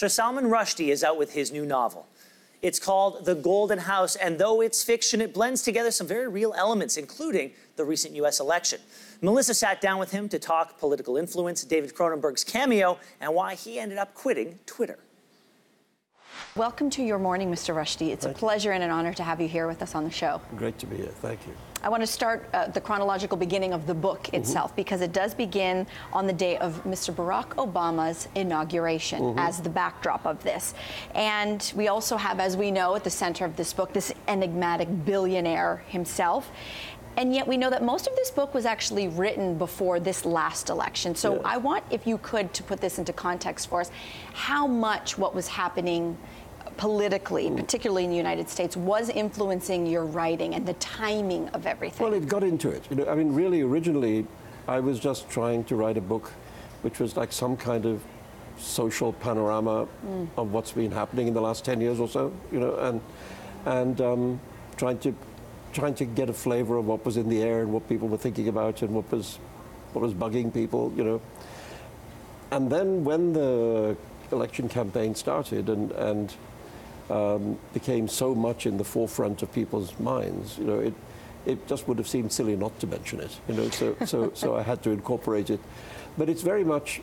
Sir Salman Rushdie is out with his new novel. It's called The Golden House, and though it's fiction, it blends together some very real elements, including the recent U.S. election. Melissa sat down with him to talk political influence, David Cronenberg's cameo, and why he ended up quitting Twitter. Welcome to your morning, Mr. Rushdie. It's a pleasure and an honor to have you here with us on the show. Great to be here. Thank you. I want to start the chronological beginning of the book itself, because it does begin on the day of Mr. Barack Obama's inauguration as the backdrop of this. And we also have, as we know, at the center of this book, this enigmatic billionaire himself. And yet we know that most of this book was actually written before this last election. So yes. I want, if you could, to put this into context for us, how much what was happening politically, particularly in the United States, was influencing your writing and the timing of everything? Well, it got into it. You know, I mean, really, originally, I was just trying to write a book which was like some kind of social panorama of what's been happening in the last 10 years or so, you know, and trying to get a flavor of what was in the air and what people were thinking about and what was bugging people, you know. And then when the election campaign started and became so much in the forefront of people's minds, you know, it just would have seemed silly not to mention it, you know. So I had to incorporate it, but it's very much.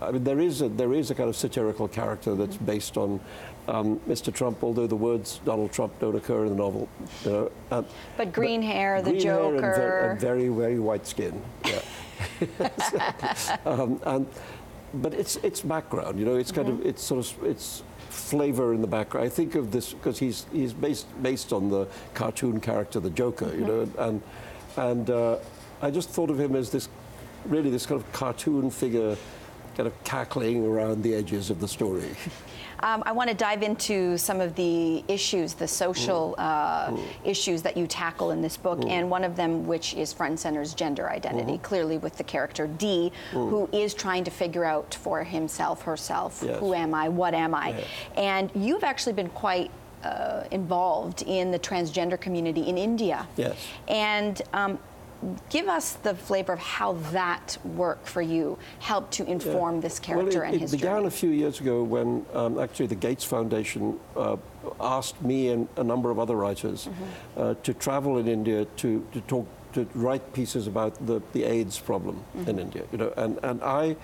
I mean, there is a kind of satirical character that's based on Mr. Trump, although the words Donald Trump don't occur in the novel. You know, but green hair, the green Joker, hair and very, very white skin. Yeah. But it's background, you know. It's kind of it's flavor in the background. I think of this because he's based on the cartoon character, the Joker, you know, and I just thought of him as this kind of cartoon figure, kind of cackling around the edges of the story. I want to dive into some of the issues, the social issues that you tackle in this book, and one of them, which is front and center, is gender identity, clearly with the character Dee, who is trying to figure out for himself, herself, yes. Who am I, what am I? Yes. And you've actually been quite involved in the transgender community in India. Yes. And give us the flavor of how that work for you helped to inform this character and his journey. It began a few years ago when actually the Gates Foundation asked me and a number of other writers to travel in India to write pieces about the AIDS problem in India. You know, and I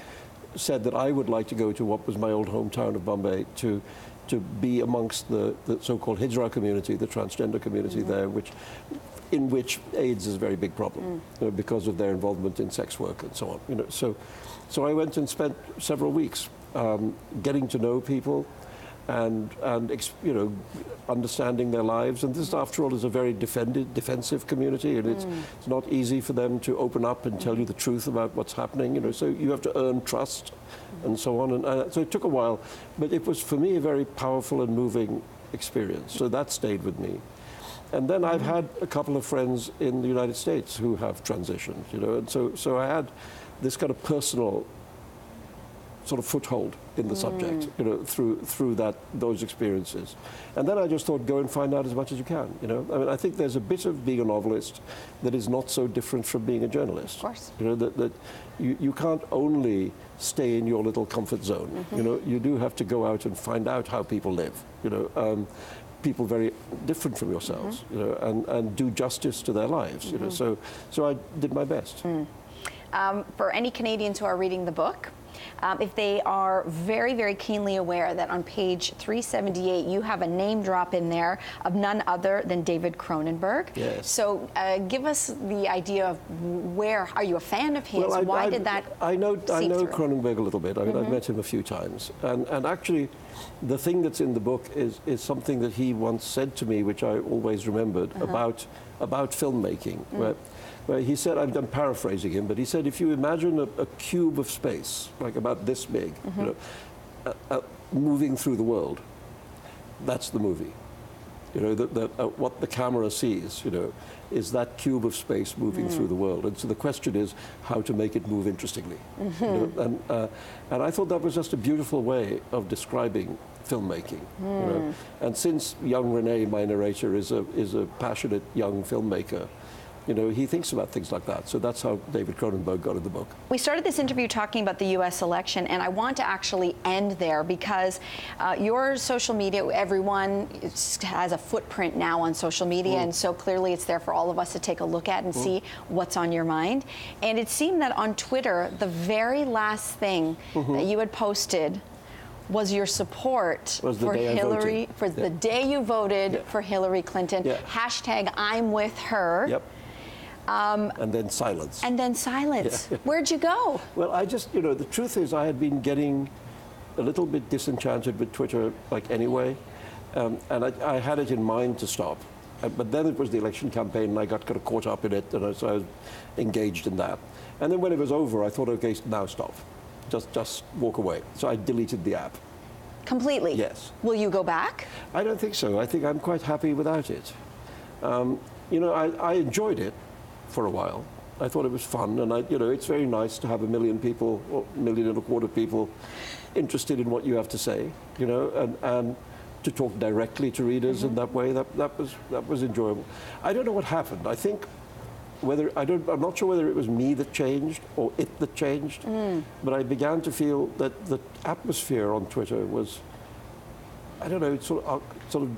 said that I would like to go to what was my old hometown of Bombay to be amongst the so-called Hijra community, the transgender community there, in which AIDS is a very big problem, you know, because of their involvement in sex work and so on. You know, so I went and spent several weeks getting to know people and you know, understanding their lives. And this, after all, is a very defensive community, and it's not easy for them to open up and tell you the truth about what's happening. You know, so you have to earn trust and so on. And so it took a while, but it was for me a very powerful and moving experience. So that stayed with me. And then I've had a couple of friends in the United States who have transitioned, you know, and so I had this kind of personal sort of foothold in the subject, you know, through those experiences. And then I just thought, go and find out as much as you can, you know. I mean, I think there's a bit of being a novelist that is not so different from being a journalist. Of course. You know, that you can't only stay in your little comfort zone, you know. You do have to go out and find out how people live, you know. People very different from yourselves, you know, and do justice to their lives, you know. So I did my best. For any Canadians who are reading the book, if they are very, very keenly aware that on page 378 you have a name drop in there of none other than David Cronenberg. Yes. So give us the idea of where, are you a fan of his? Well, Why did that I know through? Cronenberg a little bit. I mean, I've met him a few times. And actually, the thing that's in the book is something that he once said to me, which I always remembered, about filmmaking, where he said, I'm paraphrasing him, but he said, if you imagine a cube of space, like about this big, you know, moving through the world, that's the movie. You know, what the camera sees, you know, is that cube of space moving through the world. And so the question is how to make it move interestingly. You know? And I thought that was just a beautiful way of describing filmmaking. You know? And since young Renee, my narrator, is a passionate young filmmaker, You know, he thinks about things like that. So that's how David Cronenberg got in the book. We started this interview talking about the U.S. election, and I want to actually end there because your social media, everyone has a footprint now on social media, and so clearly it's there for all of us to take a look at and see what's on your mind. And it seemed that on Twitter, the very last thing that you had posted was your support for Hillary, for the day you voted for Hillary Clinton. Hashtag I'm with her. Yep. And then silence. And then silence. Where'd you go? Well, I just, you know, the truth is I had been getting a little bit disenchanted with Twitter, like anyway, and I had it in mind to stop. But then it was the election campaign, and I got kind of caught up in it, and so I was engaged in that. And then when it was over, I thought, okay, now stop. Just walk away. So I deleted the app. Completely? Yes. Will you go back? I don't think so. I think I'm quite happy without it. You know, I enjoyed it for a while. I thought it was fun, and you know, it's very nice to have 1 million people, or 1.25 million people, interested in what you have to say. You know, and to talk directly to readers in that way. That was enjoyable. I don't know what happened. I think I'm not sure whether it was me that changed or it that changed, but I began to feel that the atmosphere on Twitter was, I don't know, sort of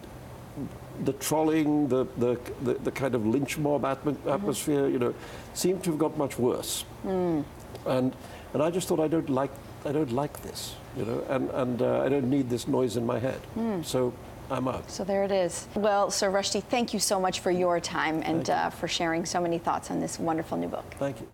the trolling, the kind of lynch mob atmosphere, you know, seemed to have got much worse. And I just thought, I don't like this, you know, and I don't need this noise in my head. So I'm out. So there it is. Well, Sir Rushdie, thank you so much for your time and for sharing so many thoughts on this wonderful new book. Thank you.